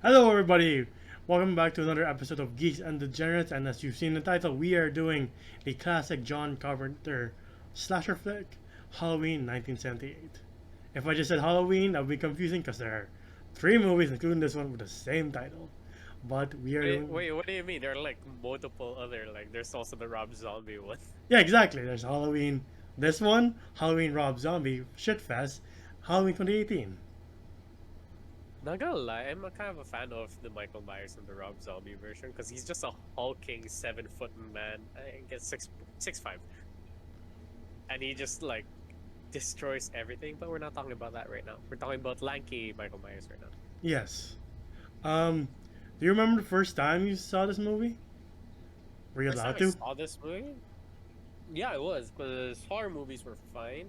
Hello, everybody! Welcome back to another episode of Geeks and Degenerates. And as you've seen in the title, we are doing the classic John Carpenter slasher flick, Halloween 1978. If I just said Halloween, that would be confusing because there are three movies, including this one, with the same title. But we are doing. Wait, what do you mean? There are like multiple other there's also the Rob Zombie one. Yeah, exactly. There's Halloween. This one, Halloween Rob Zombie Shitfest, Halloween 2018. Not gonna lie, I'm a kind of a fan of the Michael Myers and the Rob Zombie version because he's just a hulking 7-foot man. I guess 6'5", and he just like destroys everything. But we're not talking about that right now. We're talking about lanky Michael Myers right now. Yes. Do you remember the first time you saw this movie? Were you First allowed time I to? saw this movie, yeah, it was because horror movies were fine.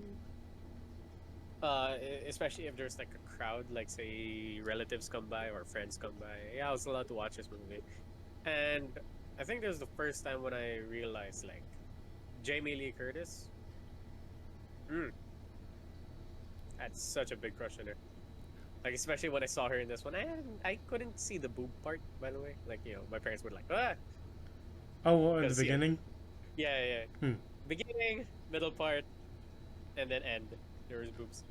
Especially if there's like a crowd, like say relatives come by or friends come by. Yeah, I was allowed to watch this movie, and I think this was the first time when I realized like Jamie Lee Curtis. Mm, I had such a big crush on her. Like especially when I saw her in this one, I couldn't see the boob part. By the way, like my parents were like, ah, Oh, well, in the 'cause, beginning? yeah. Hmm. Beginning, middle part, and then end. There was boobs.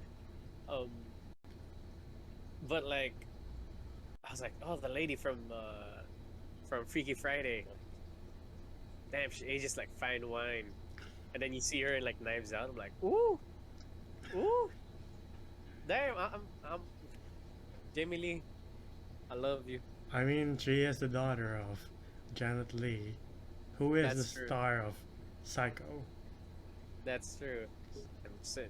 Um, but like I was like, oh, the lady from Freaky Friday. Damn, she ages like fine wine. And then you see her in like Knives Out. I'm like, ooh, ooh, damn. I'm Jamie Lee. I love you. I mean, she is the daughter of Janet Leigh, who is That's the true. star of Psycho. That's true. And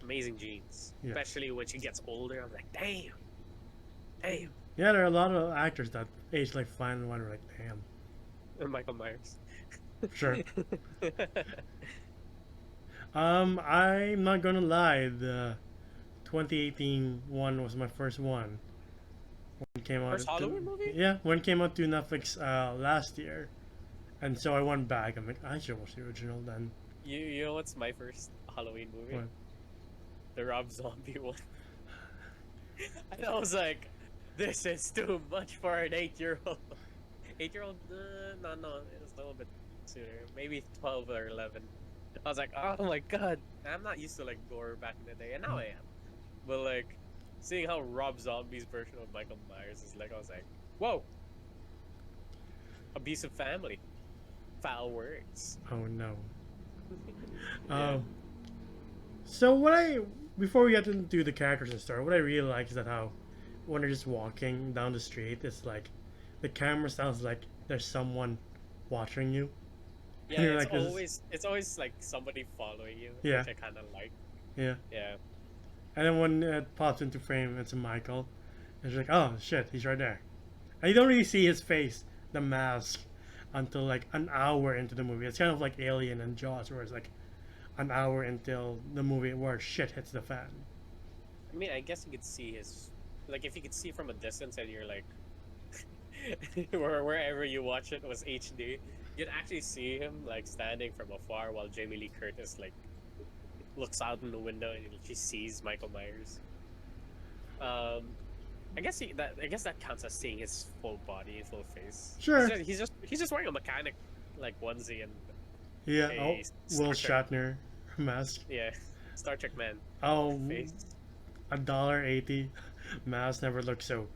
amazing genes, Yeah. especially when she gets older. I'm like, damn, damn. Yeah, there are a lot of actors that age like fine wine. We're like, damn. And Michael Myers. Sure. I'm not gonna lie. The 2018 one was my first one. When it came out. First Halloween movie? Yeah, when it came out to Netflix last year, and so I went back. I'm like, I should watch the original then. You know what's my first Halloween movie? What? The Rob Zombie one. And I was like, this is too much for an 8-year-old. 8-year-old? No, it was a little bit sooner. Maybe 12 or 11. I was like, oh my god. I'm not used to like gore back in the day, and now I am. But like, seeing how Rob Zombie's version of Michael Myers is like, I was like, whoa. Abusive family. Foul words. Oh no. Yeah. So before we get into the characters and story, what I really like is that how when they're just walking down the street, it's like the camera sounds like there's someone watching you. Yeah, And you're it's like, it's always like somebody following you, Yeah. which I kind of like. Yeah. Yeah, And then when it pops into frame, it's a Michael. And you're like, oh shit, he's right there. And you don't really see his face, the mask, until like an hour into the movie. It's kind of like Alien and Jaws, where it's like an hour until the movie where shit hits the fan. I mean, I guess you could see his, like, if you could see from a distance and you're like, wherever you watch it was HD, you'd actually see him like standing from afar while Jamie Lee Curtis like looks out in the window and she sees Michael Myers. I guess that counts as seeing his full body, full face. Sure. He's just wearing a mechanic like onesie and Yeah. Oh, a Will Star Trek, Shatner mask. yeah, Star Trek man Oh, face. $1.80 mask never looked so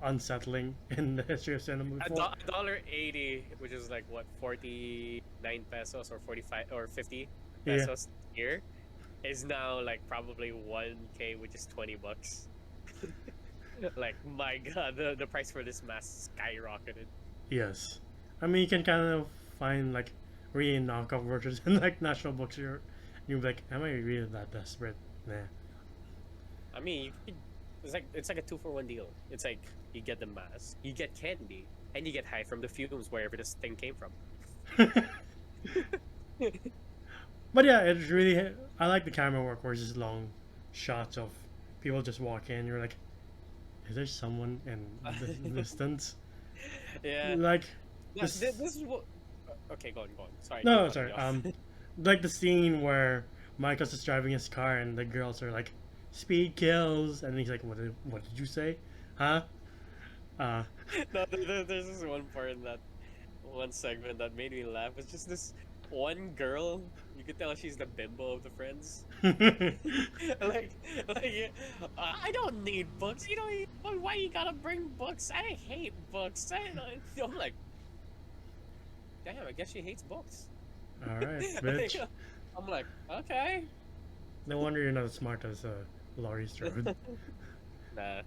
unsettling in the history of cinema before. $1.80, which is like what 49 pesos or 45 or 50 Yeah. pesos here, is now like probably 1K, which is $20. Like my god, the price for this mask skyrocketed. Yes. I mean, you can kind of find like really knockoff versions in like National Bookstore. You're like, am I really that desperate? Nah. I mean, it's like a 2-for-1 deal. It's like you get the mask, you get candy, and you get high from the fumes wherever this thing came from. But yeah, it's really. I like the camera work where it's just long shots of people just walk in. You're like, is there someone in the distance? Yeah. Like, Yeah, this. this is what. Okay, go on. Sorry. No, keep sorry. cutting you off. Like the scene where Michael's just driving his car and the girls are like, "Speed kills," and he's like, "What did you say?" Huh? Uh, No, there's this one part in that one segment that made me laugh. It's just this one girl. You could tell she's the bimbo of the friends. like, like, I don't need books. You know, why you gotta bring books? I hate books. I'm like, damn. I guess she hates books. Alright, bitch. I'm like, okay. No wonder you're not as smart as Laurie Strode. Nah.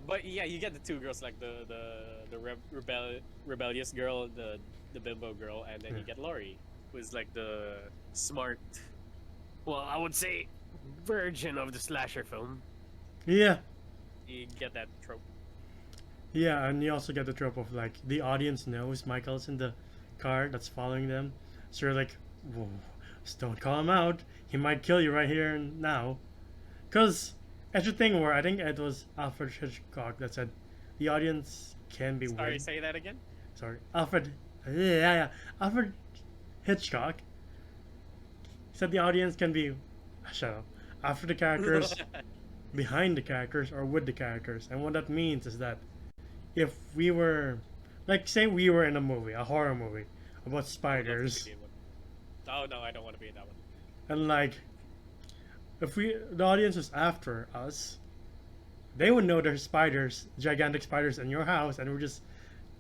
But yeah, you get the two girls, like the rebellious girl, the bimbo girl, and then you Yeah. get Laurie, who's like the smart. Well, I would say version of the slasher film. Yeah. You get that trope. Yeah, and you also get the trope of like the audience knows Michael's in the car that's following them. So you're like, whoa, just don't call him out. He might kill you right here and now. Because it's a thing where I think it was Alfred Hitchcock that said the audience can be Sorry, weird. say that again. Sorry. Yeah. Alfred Hitchcock said the audience can be, shut up, after the characters, behind the characters, or with the characters. And what that means is that if we were, like, say we were in a movie, a horror movie, about spiders, Oh no, I don't want to be in that one. and like, if the audience was after us, they would know there's spiders, gigantic spiders in your house, and we're just,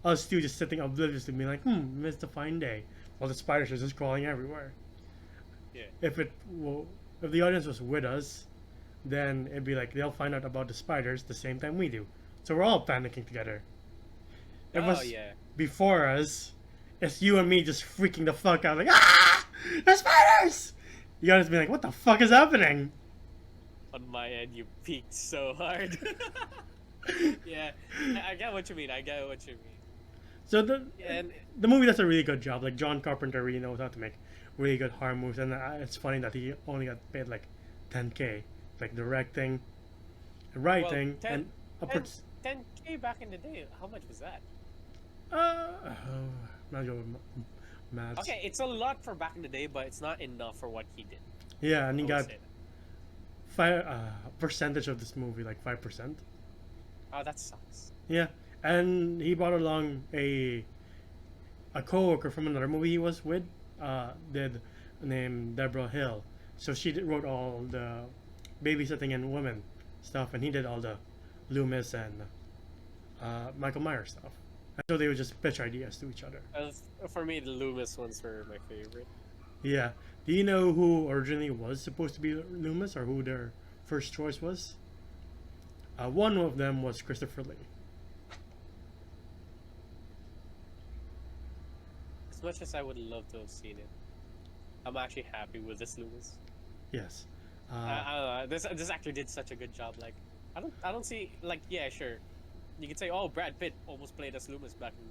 us two just sitting obliviously being like, missed a fine day. While the spiders are just crawling everywhere. Yeah. If the audience was with us, then it'd be like they'll find out about the spiders the same time we do. So we're all panicking together. It Oh was yeah. before us, it's you and me just freaking the fuck out, like, ah! There's spiders! You gotta be like, what the fuck is happening? On my end, you peaked so hard. Yeah, I get what you mean. I get what you mean. So the And the movie does a really good job. Like John Carpenter really knows how to make really good horror movies, and it's funny that he only got paid like 10K, like directing, writing, well, and a 10K back in the day. How much was that? not your maths. Okay, it's a lot for back in the day, but it's not enough for what he did. Yeah, and he I would got say that. percentage of this movie, like 5%. Oh, that sucks. Yeah, and he brought along a coworker from another movie he was with, did named Deborah Hill. So she wrote all the babysitting and women stuff, and he did all the Loomis and Michael Myers stuff. And so they would just pitch ideas to each other. For me, the Loomis ones were my favorite. Yeah. Do you know who originally was supposed to be Loomis, or who their first choice was? One of them was Christopher Lee. As much as I would love to have seen it, I'm actually happy with this Loomis. Yes. I don't know. This actor did such a good job. Like, I don't see, like, yeah, sure. You could say, oh, Brad Pitt almost played as Loomis back in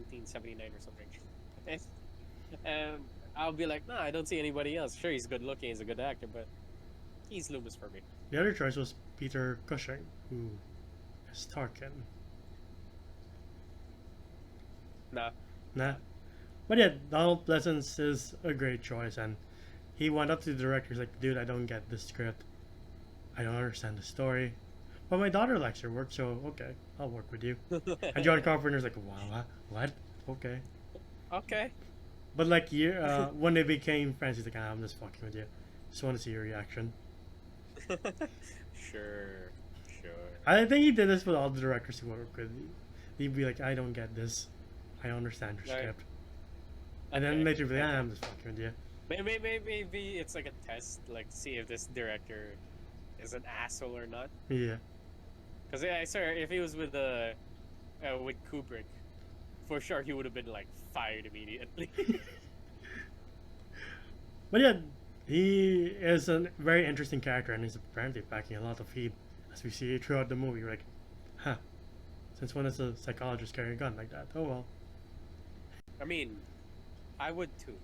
1979 or something. And I'll be like, nah, I don't see anybody else. Sure, he's good looking, he's a good actor, but he's Loomis for me. The other choice was Peter Cushing, who is Tarkin. Nah. But yeah, Donald Pleasance is a great choice, and he went up to the director. He's like, dude, I don't get the script. I don't understand the story. But my daughter likes your work, so okay, I'll work with you. And John Carpenter's like, wow, what? Okay. Okay. But like, when they became friends, he's like, I'm just fucking with you. Just want to see your reaction. Sure. I think he did this with all the directors he worked with. He'd be like, I don't get this. I don't understand your Right. script. And then later, be like, I'm just fucking with you. Maybe it's like a test, like to see if this director is an asshole or not. Yeah. Because I swear, if he was with Kubrick, for sure he would have been like fired immediately. But yeah, he is a very interesting character, and he's apparently packing a lot of heat, as we see throughout the movie. You're like, huh, since when does a psychologist carry a gun like that? Oh well. I mean, I would too.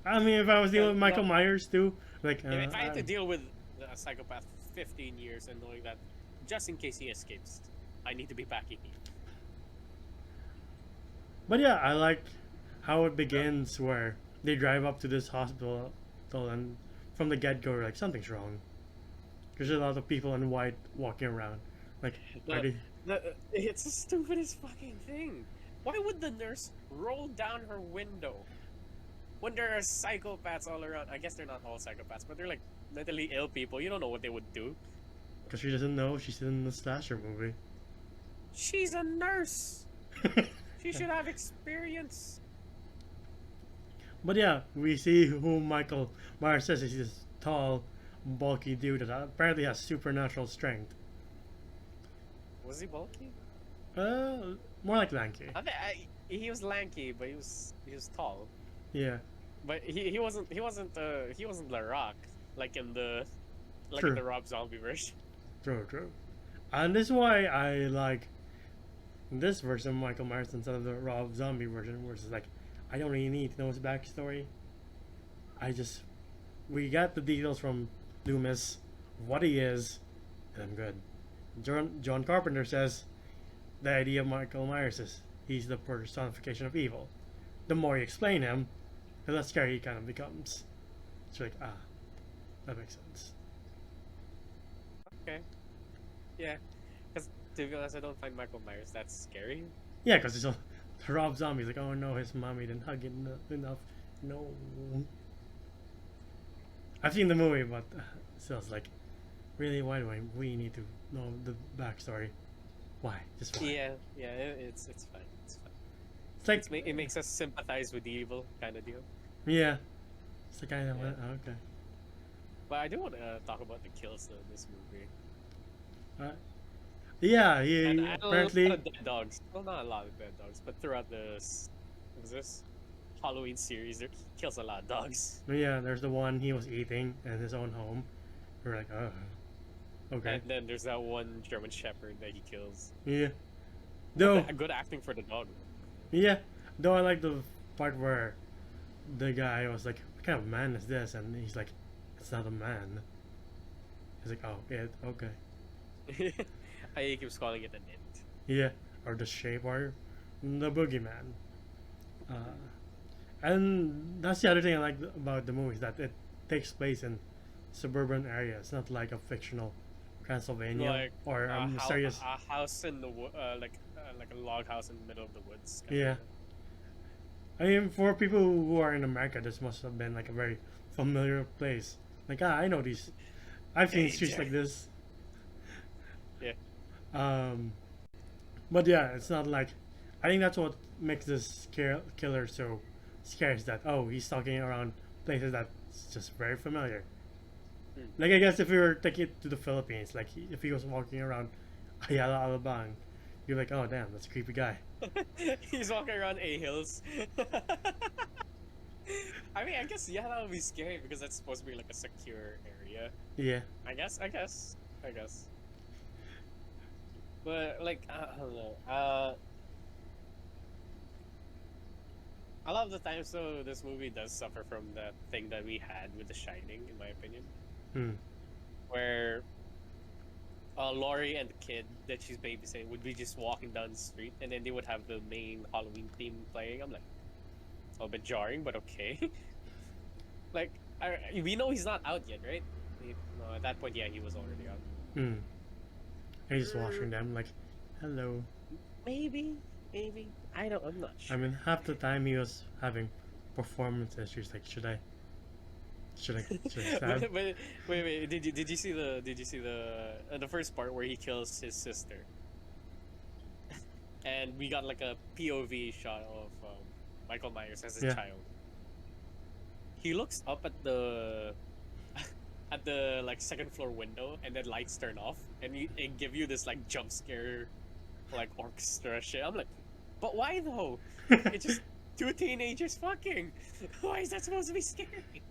I mean, if I was dealing with Yeah, Michael Myers too, like, If I had to deal with a psychopath for 15 years and knowing that just in case he escapes, I need to be packing heat. But yeah, I like how it begins, where they drive up to this hospital, and from the get-go, like, something's wrong. There's a lot of people in white walking around. Like, are The, they? it's the stupidest fucking thing. Why would the nurse roll down her window when there are psychopaths all around? I guess they're not all psychopaths, but they're like mentally ill people. You don't know what they would do. Because she doesn't know she's in the slasher movie. She's a nurse. She should have experience. But yeah, we see who Michael Myers says is this tall, bulky dude that apparently has supernatural strength. Was he bulky? More like lanky. He was lanky, but he was tall. Yeah. But he wasn't The Rock like in the True. in the Rob Zombie version. True. And this is why I like this version of Michael Myers instead of the Rob Zombie version, where it's like, I don't really need to know his backstory. We got the details from Loomis, what he is, and I'm good. John Carpenter says the idea of Michael Myers is he's the personification of evil. The more you explain him, the less scary he kind of becomes. It's like, that makes sense. Okay. Yeah. Because to be honest, I don't find Michael Myers that scary. Yeah, because it's all Rob Zombie's like, oh no, his mommy didn't hug it enough. No. I've seen the movie, but still, it's like, really, why do we need to know the backstory? Why? Just why? Yeah, it's fine. It's fine. It's like, It makes us sympathize with the evil kind of deal. yeah. It's the kind of, Yeah. okay. But I do want to talk about the kills though in this movie. Yeah, he And apparently. a lot of dead dogs. Well, not a lot of dead dogs, but throughout this Halloween series, he kills a lot of dogs. Yeah, there's the one he was eating in his own home. We're like, oh, okay. And then there's that one German Shepherd that he kills. Yeah. Though, Good acting for the dog. yeah. Though I like the part where the guy was like, what kind of man is this? And he's like, it's not a man. He's like, oh, it, okay. He keeps calling it an it. Yeah, or the shape, or the boogeyman. And that's the other thing I like about the movie, is that it takes place in suburban areas, not like a fictional Transylvania Like or a mysterious. a house in the like a log house in the middle of the woods. Yeah. I mean, for people who are in America, this must have been like a very familiar place. Like, I know these. I've seen streets like this. Yeah. But yeah, it's not like. I think that's what makes this killer so scary. Is that, oh, he's stalking around places that's just very familiar. Like, I guess if we were taking it to the Philippines, like if he was walking around Ayala, Alabang, you're like, oh damn, that's a creepy guy. He's walking around A Hills. I mean, I guess that would be scary because that's supposed to be like a secure area. Yeah. I guess. But like, I don't know. A lot of the times, though, this movie does suffer from that thing that we had with The Shining, in my opinion, where Laurie and the kid that she's babysitting would be just walking down the street, and then they would have the main Halloween theme playing. I'm like, a little bit jarring, but okay. Like, we know he's not out yet, right? No, at that point, yeah, he was already out. And he's just watching them like, hello. Maybe. I'm not sure. I mean, half the time he was having performance issues. Like, should I stab? wait. Did you see the first part where he kills his sister? And we got like a POV shot of Michael Myers as a child. He looks up at the like second floor window, and then lights turn off, and give you this like jump scare, like orchestra shit. I'm like, but why though? It's just two teenagers fucking. Why is that supposed to be scary?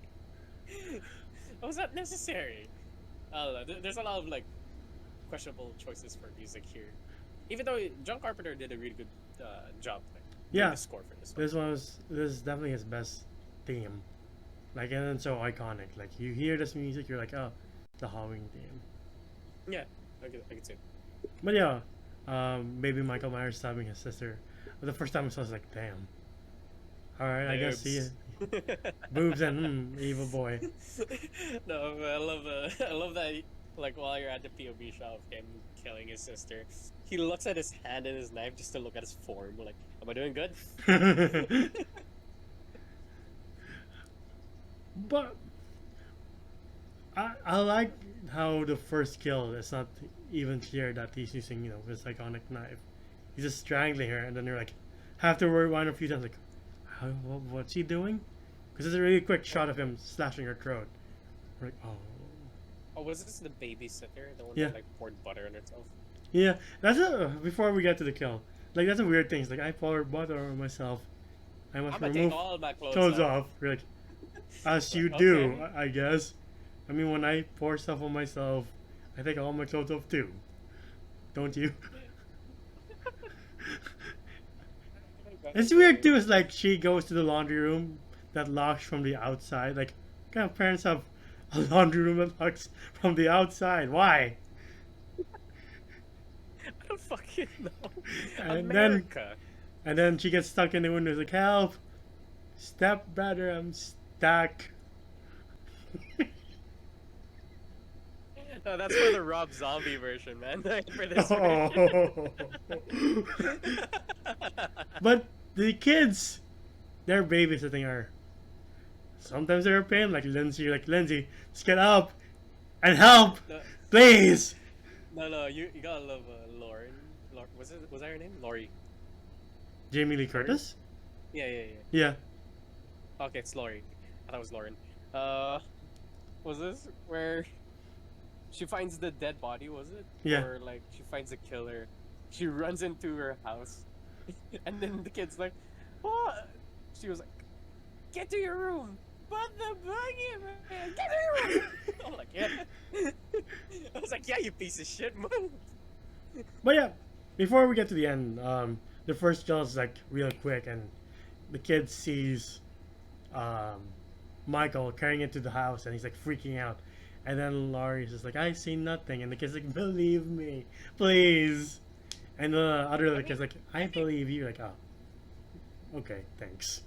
Was that necessary? I don't know. There's a lot of like questionable choices for music here, even though John Carpenter did a really good job. Like, doing the score for this one. This is definitely his best theme. Like, and it's so iconic. Like, you hear this music, you're like, oh, the Halloween theme. Yeah, I could say. But yeah, baby Michael Myers stabbing his sister. The first time I saw it, I was like, damn. Alright, I guess he boobs and evil boy. No, I love that Like while you're at the POV shot of him killing his sister, he looks at his hand and his knife just to look at his form. Like, am I doing good? But I like how the first kill is not even clear that he's using, his iconic knife. He's just strangling her, and then you're like, have to rewind a few times, like, what's he doing? Because it's a really quick shot of him slashing her throat. We're like, oh. Oh, was this the babysitter? The one Yeah. that like poured butter on herself? Yeah, before we get to the kill. Like, that's a weird thing. It's like, I poured butter on myself. I must I'm gonna remove take all my clothes off. We're like, as you Okay. do, I guess. I mean, when I pour stuff on myself, I take all my clothes off too. Don't you? It's weird too. It's like she goes to the laundry room that locks from the outside. Like, what kind of parents have a laundry room that locks from the outside? Why? I don't fucking know. And America. then she gets stuck in the window. It's like, help! Step brother, I'm stuck. No, that's for the Rob Zombie version, man. For this Oh. version. But the kids, they're babysitting her. Sometimes they're a pain, like Lindsay. You're like, Lindsay, just get up and help, No, please. no, you gotta love Lauren. Was that her name? Laurie. Jamie Lee Curtis? Yeah. Yeah. Okay, it's Laurie. I thought it was Lauren. Was this where she finds the dead body? Was it? Yeah. Or like she finds a killer. She runs into her house, and then the kid's like, "What?" She was like, "Get to your room." But the buggy man, get to your room. I'm like, yeah. I was like, yeah, you piece of shit, man. But yeah, before we get to the end, the first kill is like real quick, and the kid sees Michael carrying it to the house, and he's like freaking out. And then Laurie's just like, I see nothing, and the kid's like, believe me, please. And the other little kid's like, I believe you. Like, oh, okay, thanks.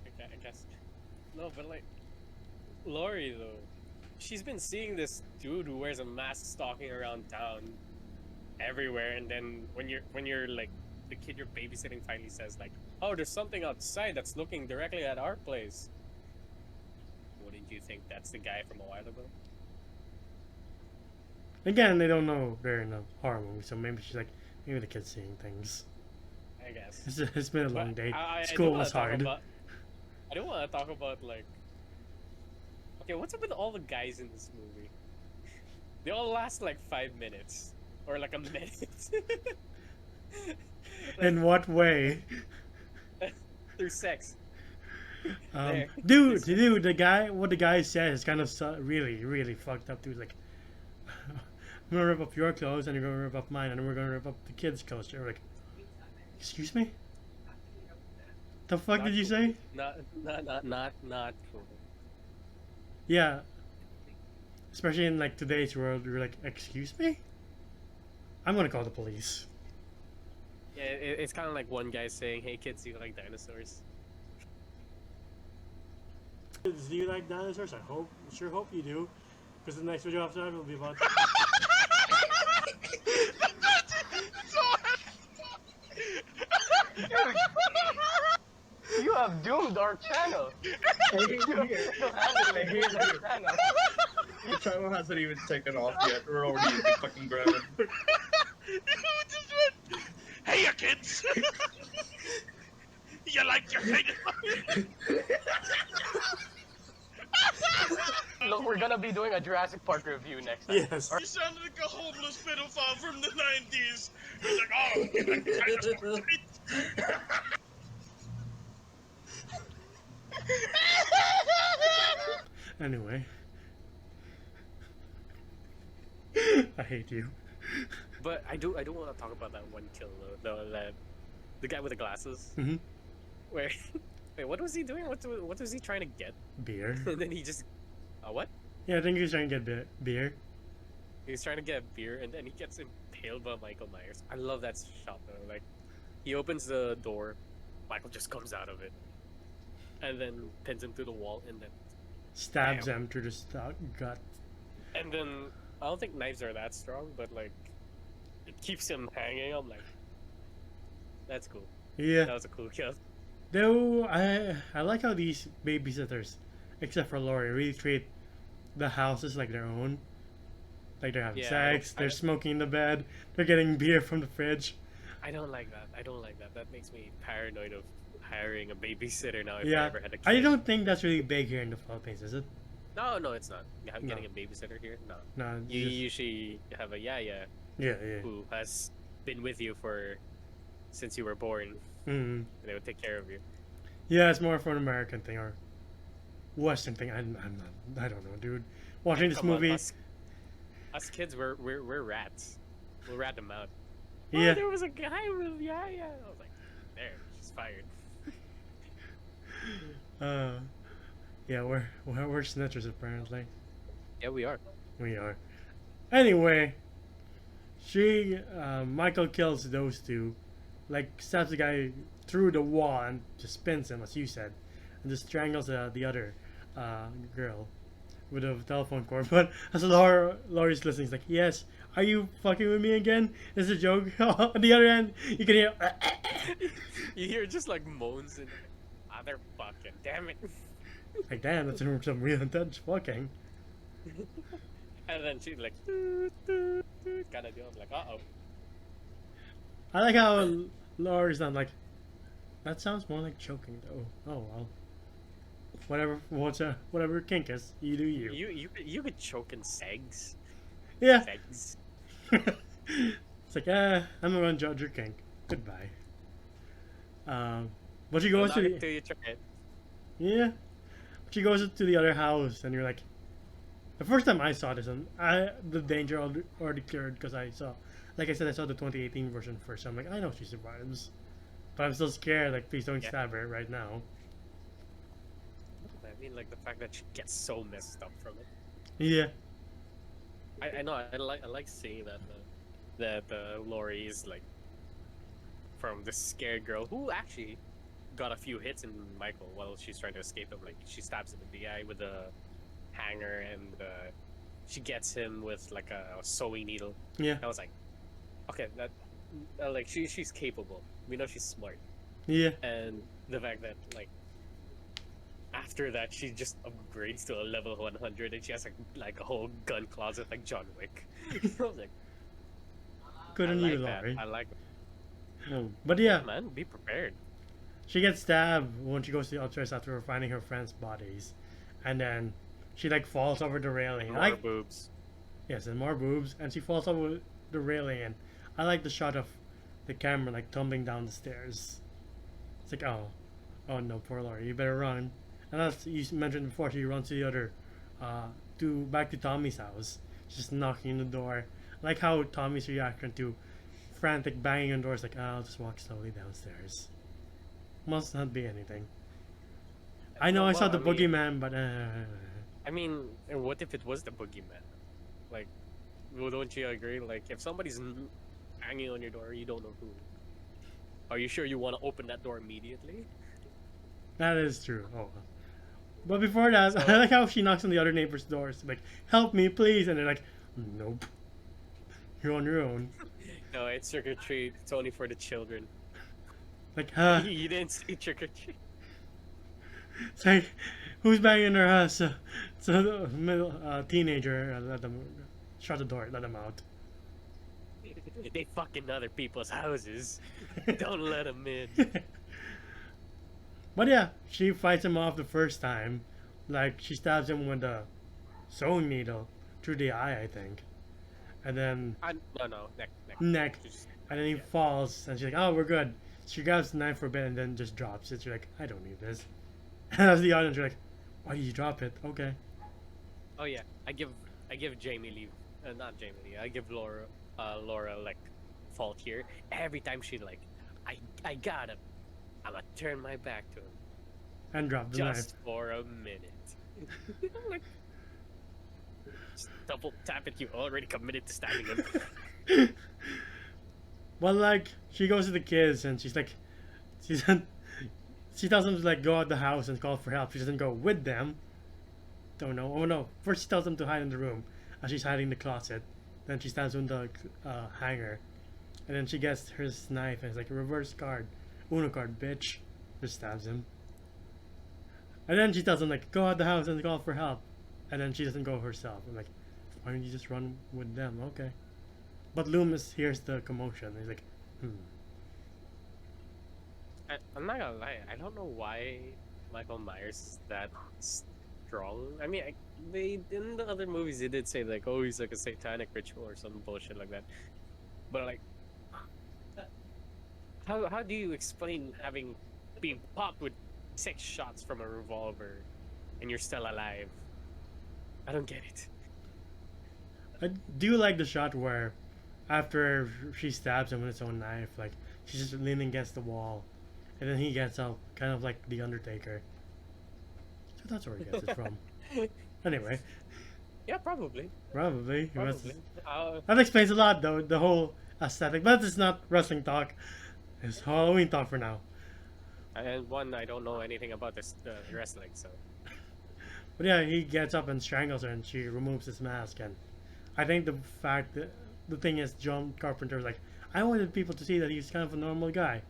Okay, I guess. No, but like, Laurie though, she's been seeing this dude who wears a mask stalking around town everywhere, and then when you're like the kid you're babysitting finally says like, oh, there's something outside that's looking directly at our place. Wouldn't you think that's the guy from a while ago? Again, they don't know they're in a horror movie, so maybe she's like, maybe the kid's seeing things. I guess. It's been a long But day. I School don't wanna was talk hard. I don't want to talk about like. Okay, what's up with all the guys in this movie? They all last like 5 minutes or like a minute. In what way? Through sex. Dude, what the guy says is kind of really, really fucked up, dude. Like, I'm gonna rip up your clothes, and you're gonna rip up mine, and then we're gonna rip up the kids' clothes. You're like, excuse me? The fuck did you say? Not cool. Yeah. Especially in like today's world, you're like, excuse me? I'm gonna call the police. Yeah, it's kind of like one guy saying, "Hey kids, do you like dinosaurs?" Do you like dinosaurs? Sure hope you do. Because the next video after that will be about... You have doomed our channel. The channel hasn't even taken off yet. We're already fucking grabbing. Hey, you kids! You like your thing? Look, we're gonna be doing a Jurassic Park review next time. Yes. You sounded like a homeless pedophile from the 90s. You're like, oh, you like dinosaurs, right? Anyway. I hate you. But I do want to talk about that one kill though. The guy with the glasses. Mm-hmm. Where, wait, what was he doing? What was he trying to get? Beer. And then he just, what? Yeah, I think he's trying to get beer. He was trying to get beer, and then he gets impaled by Michael Myers. I love that shot though. Like, he opens the door, Michael just comes out of it, and then pins him to the wall, and then Stabs Damn. him through the gut. and then I don't think knives are that strong, but like, it keeps him hanging. I'm like, that's cool. Yeah. That was a cool kill. Though I like how these babysitters, except for Lori, really treat the houses like their own. Like they're having Yeah, sex, I they're don't- smoking in the bed, they're getting beer from the fridge. I don't like that. I don't like that. That makes me paranoid of hiring a babysitter now if I Yeah, ever had a kid. I don't think that's really big here in the Philippines, is it? No, it's not. Getting No. a babysitter here? No. No. You just- usually have a yaya yeah. who has been with you since you were born. Mm. They would take care of you. Yeah, it's more for an American thing or Western thing. I'm not. I don't know, dude. Watching this Come on, movie. us kids, we're rats. We'll rat them out. Yeah. Oh, there was a guy with yaya. I was like, there, she's fired. Yeah, we're snitchers apparently. Yeah, we are. We are. Anyway, Michael kills those two, like stabs the guy through the wall and just spins him, as you said, and just strangles the other girl with a telephone cord. But as Laurie's listening, he's like, "Yes, are you fucking with me again? Is a joke." On the other end, you can hear. You hear just like moans and they're fucking. Damn it. Like, damn, that's some real intense fucking. And then she's like, kind of doing like, uh-oh. I like how Laurie's not like. That sounds more like choking, though. Oh well. Whatever your kink is, you do you. You could choke in segs. Yeah. Segs. It's like, I'm not gonna judge your kink. Goodbye. But she goes Not to until the you try it. yeah. She goes to the other house, and you're like, the first time I saw this, and the danger already cleared because I saw, like I said, I saw the 2018 version first. So I'm like, I know she survives, but I'm still scared. Like, please don't Yeah. stab her right now. I mean, like the fact that she gets so messed up from it. Yeah. I know. I like seeing that Lori is like from this scared girl who actually got a few hits in Michael while she's trying to escape him. Like she stabs him in the eye with a hanger, and she gets him with like a sewing needle. Yeah. I was like, okay, that like she's capable. We know she's smart, Yeah. and the fact that like after that she just upgrades to a level 100 and she has like a whole gun closet like John Wick. I was like, Couldn't I you, like that. Laurie? I like No. But yeah, man. Be prepared. she gets stabbed when she goes to the upstairs after finding her friends' bodies, and then she like falls over the railing. More I like boobs. yes, and more boobs, and she falls over the railing, and I like the shot of the camera like tumbling down the stairs. It's like, oh no, poor Laurie, you better run. And as you mentioned before, she runs to the other, back to Tommy's house, just knocking on the door. I like how Tommy's reaction to frantic banging on doors, like, I'll just walk slowly downstairs. Must not be anything. I know I saw the boogeyman, but I mean, and what if it was the boogeyman? Like, well, don't you agree? Like, if somebody's banging on your door, you don't know who. Are you sure you want to open that door immediately? that is true. Oh, well. But before that, I like how she knocks on the other neighbor's doors, like, help me, please, and they're like, nope, you're on your own. No, it's trick or treat. It's only for the children. Like, You didn't see trick or treat. it's like, who's banging in her house? So the middle teenager, let them shut the door, let them out. They fucking other people's houses. Don't let them in. But yeah, she fights him off the first time. Like, she stabs him with a sewing needle through the eye, I think. And then No, neck. neck. Just- And then he falls, and she's like, oh, we're good. She grabs the knife for a bit and then just drops it. She's like, I don't need this. And as the audience, you're like, why did you drop it? Okay. Oh yeah, I give Jamie Lee, not Jamie Lee. I give Laura like fault here. Every time she like, I got him. I'ma turn my back to him And drop the just for a minute. I'm like, just double tap it. You already committed to stabbing him. knife. But like, she goes to the kids and she's like, she tells them to like go out the house and call for help. She doesn't go with them. Don't know. Oh no. First she tells them to hide in the room. as she's hiding in the closet. Then she stands on the hanger, and then she gets her knife and it's like a reverse card, Uno card, bitch. Just stabs him. And then she tells him like, go out the house and call for help. And then she doesn't go herself. I'm like, why don't you just run with them? Okay. But Loomis hears the commotion. He's like, I'm not gonna lie. I don't know why Michael Myers is that strong. I mean, they in the other movies they did say like, oh, he's like a satanic ritual or some bullshit like that. But like, how do you explain having been popped with 6 shots from a revolver and you're still alive? I don't get it. I do like the shot where after she stabs him with his own knife, like she's just leaning against the wall, and then he gets up, kind of like the Undertaker. So that's where he gets it from. Anyway, Yeah, probably. probably. Probably. That explains a lot, though, the whole aesthetic. But it's not wrestling talk. It's Halloween talk for now. And one, I don't know anything about this wrestling, so. But yeah, he gets up and strangles her, and she removes his mask. And I think the fact that the thing is, John Carpenter was like, I wanted people to see that he's kind of a normal guy.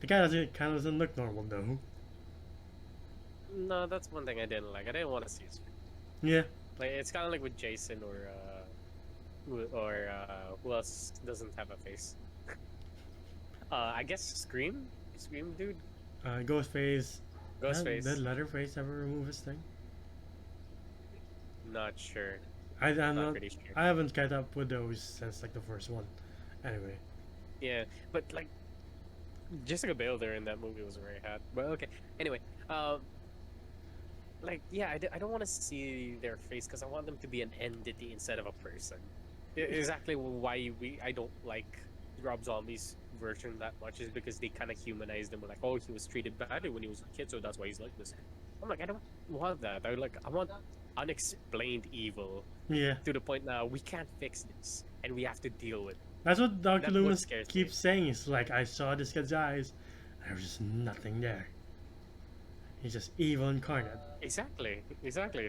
The guy doesn't look normal though. No, that's one thing I didn't like. I didn't want to see his face. Yeah, Like it's kind of like with Jason or who else doesn't have a face? I guess Scream dude, Ghostface. Ghostface. Did Leatherface ever remove his thing? Not sure. I'm Not not. pretty sure. I haven't kept up with those since like the first one. Anyway, Yeah, but like Jessica Biel there in that movie was very hot. But okay. Anyway, like yeah, I don't want to see their face because I want them to be an entity instead of a person. Exactly why I don't like Rob Zombie's version that much is because they kind of humanized him. Like, oh, he was treated badly when he was a kid, so that's why he's like this. I'm like, I don't want that. I want unexplained evil yeah, to the point now we can't fix this and we have to deal with it. that's what Dr. That's what Loomis scares me. keeps saying. He's like, I saw this kid's eyes, and there was just nothing there. He's just evil incarnate. Exactly.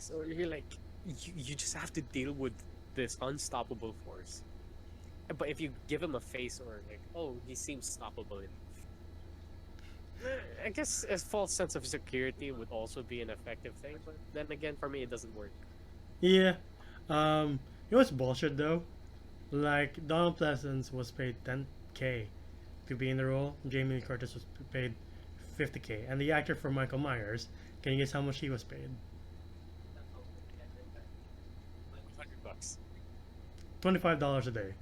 So you're like, you just have to deal with this unstoppable force. But if you give him a face or like, oh, he seems stoppable enough. I guess a false sense of security would also be an effective thing, but then again, for me, it doesn't work. Yeah. You know what's bullshit though? Like Donald Pleasance was paid $10K to be in the role. Jamie Lee Curtis was paid $50K, and the actor for Michael Myers, can you guess how much he was paid? $100. $25 a day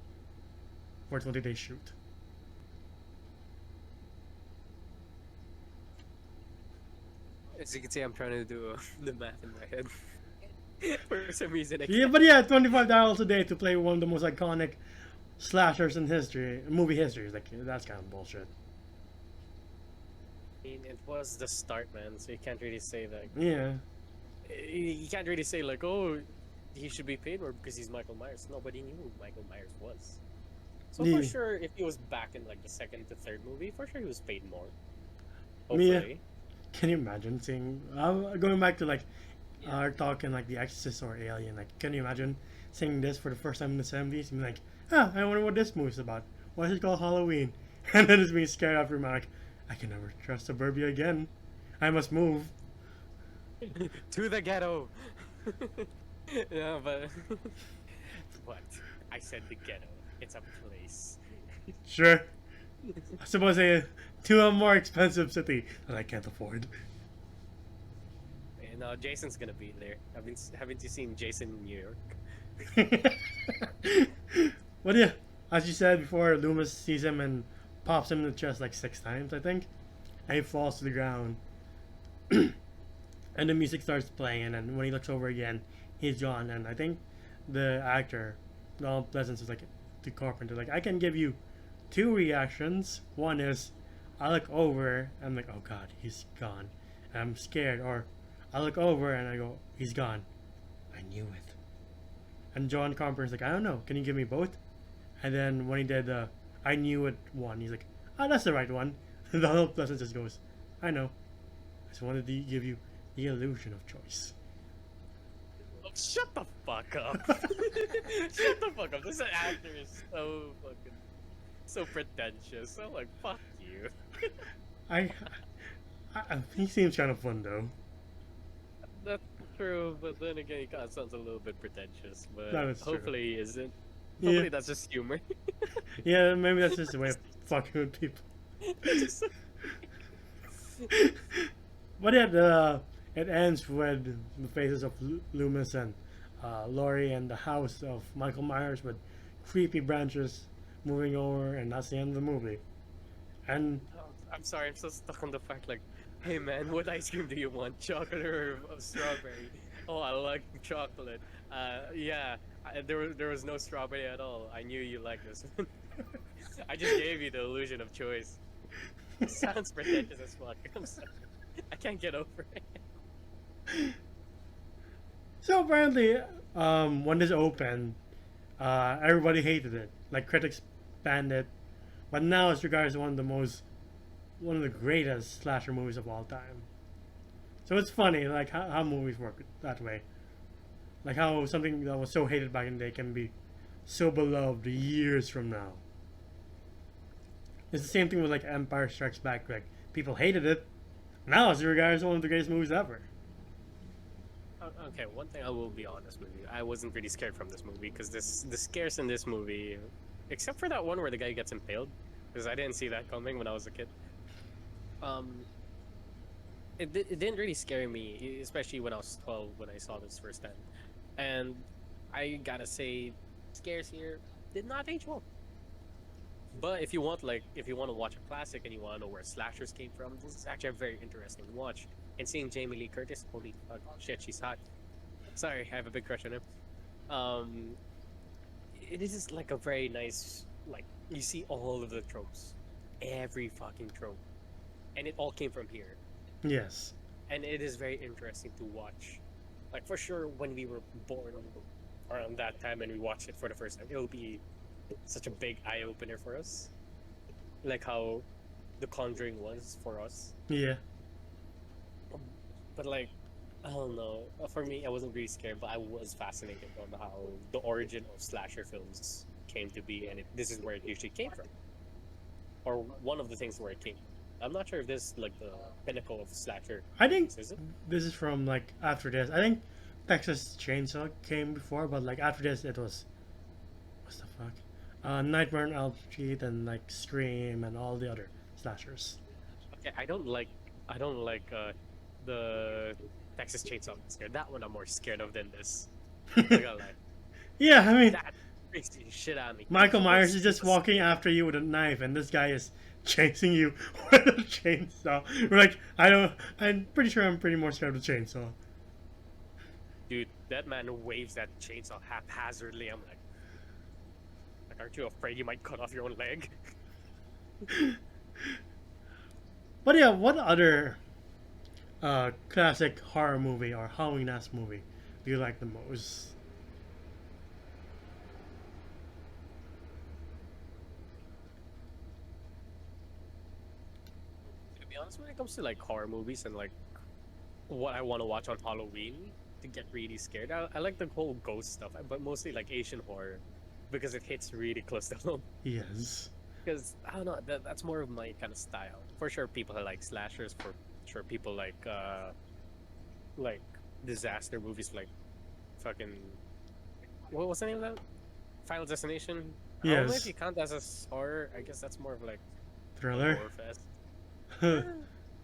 for a 20-day shoot. As you can see, I'm trying to do the math in my head. For some reason, I Yeah, can't. but yeah, $25 a day to play one of the most iconic slashers in movie history. Like that's kind of bullshit. I mean, it was the start, man. So you can't really say like Yeah, you can't really say like, oh, he should be paid more because he's Michael Myers. Nobody knew who Michael Myers was. So Yeah. for sure, if he was back in like the second to third movie, for sure he was paid more. Yeah. Hopefully. can you imagine seeing? Going back to like our talk in like The Exorcist or Alien. Like, can you imagine seeing this for the first time in the 70s and be like, I wonder what this movie's about. Why is it called Halloween? And then it's being scared after like, I can never trust suburbia again. I must move. To the ghetto. Yeah, but what? I said the ghetto. It's a place. Sure. I suppose to a more expensive city that I can't afford. And Jason's gonna be there. Haven't you seen Jason in New York? But yeah, as you said before, Loomis sees him and pops him in the chest like 6 times, I think. And he falls to the ground. And the music starts playing, and then when he looks over again, he's gone. And I think the actor, Donald Pleasance, was like to Carpenter, like, I can give you 2 reactions. One is, I look over, and I'm like, oh god, he's gone. And I'm scared. Or I look over, and I go, he's gone. I knew it. And John Carpenter's like, I don't know, can you give me both? And then when he did I knew it one, he's like, oh, that's the right one. And Donald Pleasance just goes, I know. I just wanted to give you the illusion of choice. Shut the fuck up. Shut the fuck up. This actor is so fucking so pretentious. I'm like, fuck you. He seems kind of fun though. That's true, but then again, he kind of sounds a little bit pretentious. But That is true. hopefully he isn't. Yeah. Hopefully that's just humor. Yeah, maybe that's just a way of fucking with people. But yeah, it ends with the faces of Loomis and Laurie and the house of Michael Myers with creepy branches moving over, and that's the end of the movie. And I'm sorry, I'm so stuck on the fact like, hey man, what ice cream do you want? Chocolate or strawberry? Oh, I like chocolate. Yeah, there was no strawberry at all. I knew you liked this one. I just gave you the illusion of choice. It sounds pretentious as fuck. I'm sorry. I can't get over it. so apparently, when this opened, everybody hated it. Like critics banned it, but now it's regarded as one of the greatest slasher movies of all time. So it's funny, like how movies work that way. Like how something that was so hated back in the day can be so beloved years from now. It's the same thing with like Empire Strikes Back. Like people hated it. Now it's regarded as one of the greatest movies ever. Okay, one thing I will be honest with you, I wasn't really scared from this movie because the scares in this movie, except for that one where the guy gets impaled, because I didn't see that coming when I was a kid. It didn't really scare me, especially when I was 12 when I saw this first time. And I gotta say, scares here did not age well. But if you want to watch a classic and you want to know where slashers came from, this is actually a very interesting watch. And seeing Jamie Lee Curtis, holy fuck, shit, she's hot. Sorry, I have a big crush on her. It is just like a very nice, like, you see all of the tropes, every fucking trope, and it all came from here. Yes. And it is very interesting to watch. Like, for sure, when we were born around that time and we watched it for the first time, it'll be such a big eye-opener for us. Like how The Conjuring was for us. Yeah. But, like, I don't know. For me, I wasn't really scared, but I was fascinated on how the origin of slasher films came to be, and this is where it usually came from. Or one of the things where it came from. I'm not sure if this is like the pinnacle of slasher. I think is it? this is from like after this. I think Texas Chainsaw came before, but like after this, it was what's the fuck? Nightmare on Elm Street and like Scream and all the other slashers. Okay, I don't like the Texas Chainsaw Massacre. That one I'm more scared of than this. I gotta lie. Yeah, I mean, That freaks the shit out of me. Michael Myers is just walking after you with a knife, and this guy is chasing you with a chainsaw. We're like, I'm pretty sure I'm pretty more scared of the chainsaw. Dude, that man waves that chainsaw haphazardly. I'm like, aren't you afraid you might cut off your own leg? But yeah, what other classic horror movie or Halloween-esque movie do you like the most? To be honest, when it comes to like horror movies and like what I want to watch on Halloween to get really scared, I like the whole ghost stuff, but mostly like Asian horror because it hits really close to home. Yes. Because I don't know, that's more of my kind of style. For sure, people like slashers. For sure, people like disaster movies, like fucking what was the name of that? Final Destination. I don't know Yes. if you count that as horror. I guess that's more of like Thriller. horror fest.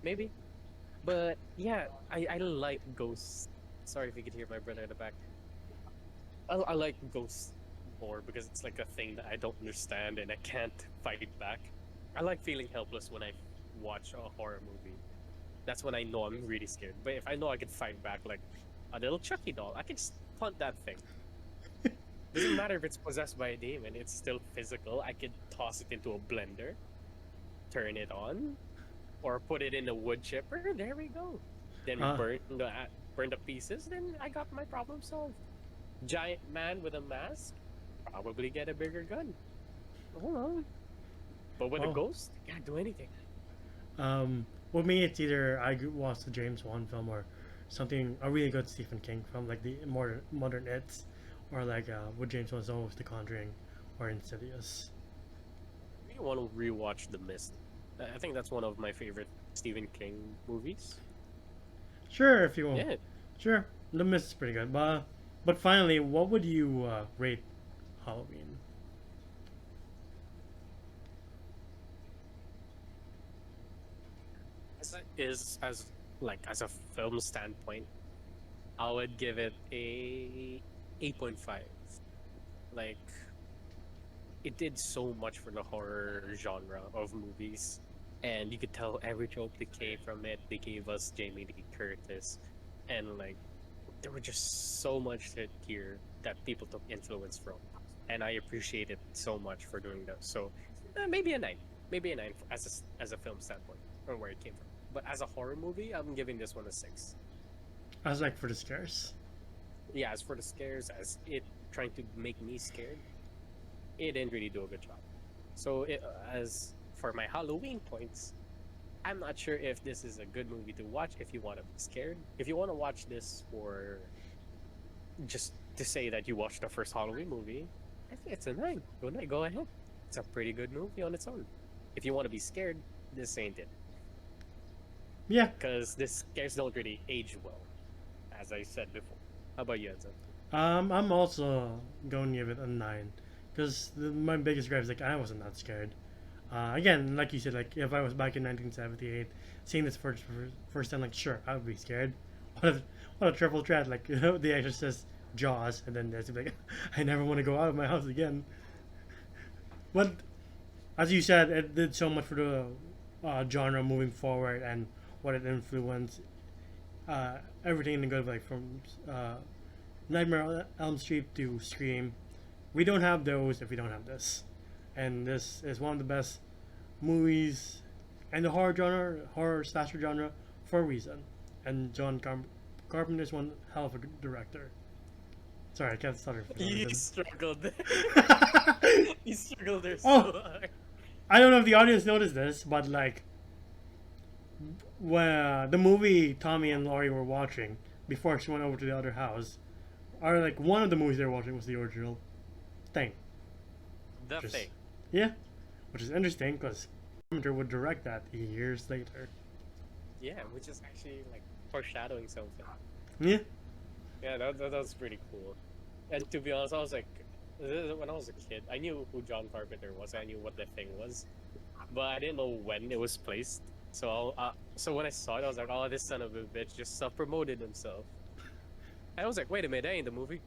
Maybe. But yeah, I like ghosts. Sorry if you could hear my brother in the back. I like ghosts more because it's like a thing that I don't understand and I can't fight back. I like feeling helpless when I watch a horror movie. That's when I know I'm really scared. But if I know I can fight back like a little Chucky doll, I can just punt that thing. Doesn't matter if it's possessed by a demon, it's still physical. I could toss it into a blender, turn it on, or put it in a wood chipper. There we go. Then we burn the pieces. Then I got my problem solved. Giant man with a mask, probably get a bigger gun. Hold on. But with a ghost, can't do anything. With me, it's either I watch the James Wan film or something a really good Stephen King from like the modern It's, or like with James Wan's always The Conjuring, or Insidious. I want to rewatch The Mist. I think that's one of my favorite Stephen King movies. Sure, if you want. Yeah. Sure, The Mist is pretty good. But finally, what would you rate Halloween? As a film standpoint, I would give it a 8.5. Like, it did so much for the horror genre of movies, and you could tell every trope that came from it. They gave us Jamie Lee Curtis, and like there were just so much here that people took influence from, and I appreciate it so much for doing that. So maybe a 9, as a film standpoint from where it came from. But as a horror movie, I'm giving this one a 6. I was like for the scares. Yeah, as for the scares, as it trying to make me scared, it didn't really do a good job. So as for my Halloween points, I'm not sure if this is a good movie to watch if you want to be scared. If you want to watch this for just to say that you watched the first Halloween movie, I think it's a 9. Go ahead. It's a pretty good movie on its own. If you want to be scared, this ain't it. Yeah. Because this scares don't really age well, as I said before. How about you, Enzo? I'm also going to give it a 9, because my biggest gripe is like I wasn't that scared. Again, like you said, like if I was back in 1978, seeing this first time, like sure, I would be scared. What a triple threat! Like The Exorcist, Jaws, and then there's like I never want to go out of my house again. But as you said, it did so much for the genre moving forward and what it influenced. Everything in the good, like from Nightmare on Elm Street to Scream. We don't have those if we don't have this. And this is one of the best movies in the horror slasher genre for a reason. And John Carpenter is one hell of a good director. Sorry, I can't stutter for some You reason. struggled there. You struggled there so hard. I don't know if the audience noticed this, but like when the movie Tommy and Laurie were watching before she went over to the other house, or like one of the movies they were watching was the original Thing. The Just- Thing. Yeah, which is interesting because Carpenter would direct that years later. Yeah, which is actually like foreshadowing something. Yeah, Yeah, that was pretty cool. And to be honest, I was like, when I was a kid, I knew who John Carpenter was. I knew what The Thing was, but I didn't know when it was placed. So so when I saw it, I was like, oh, this son of a bitch just self-promoted himself. And I was like, wait a minute, that ain't the movie.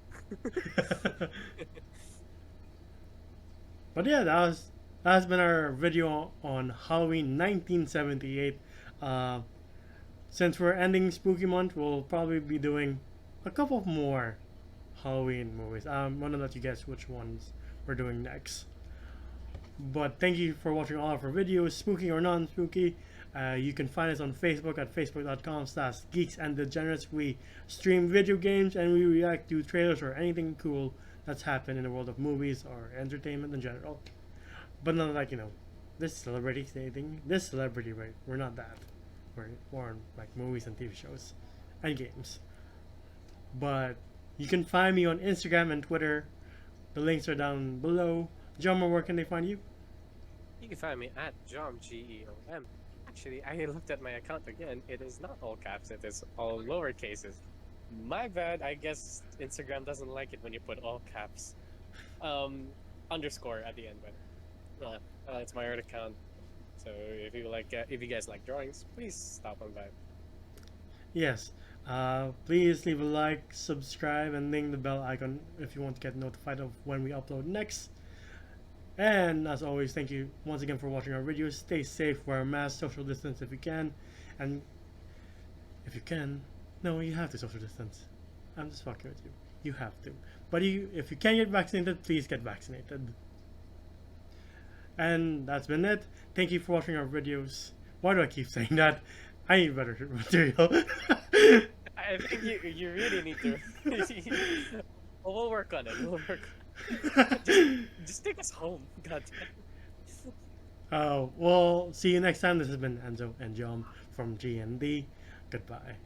but yeah, that's been our video on Halloween 1978. Since we're ending Spooky Month, we'll probably be doing a couple more Halloween movies. I'm gonna let you guess which ones we're doing next. But thank you for watching all of our videos, spooky or non-spooky. You can find us on Facebook at facebook.com/geeksanddegenerates. We stream video games and we react to trailers or anything cool that's happened in the world of movies or entertainment in general. But not like, this celebrity thing, this celebrity, right? We're not that. We're more on like movies and TV shows and games. But you can find me on Instagram and Twitter. The links are down below. John, where can they find you? You can find me at John GEOM. Actually, I looked at my account again. It is not all caps. It is all lower cases. My bad. I guess Instagram doesn't like it when you put all caps. Underscore at the end, but it's my art account. So if you guys like drawings, please stop on by. Yes. Please leave a like, subscribe, and ding the bell icon if you want to get notified of when we upload next. And as always, thank you once again for watching our videos. Stay safe, wear a mask, social distance if you can. And if you can, no, you have to social distance. I'm just fucking with you. You have to. But if you can get vaccinated, please get vaccinated. And that's been it. Thank you for watching our videos. Why do I keep saying that? I need better material. I think you really need to. We'll work on it. We'll work. Just take us home. God damn. Well, see you next time. This has been Enzo and John from G&D. Goodbye.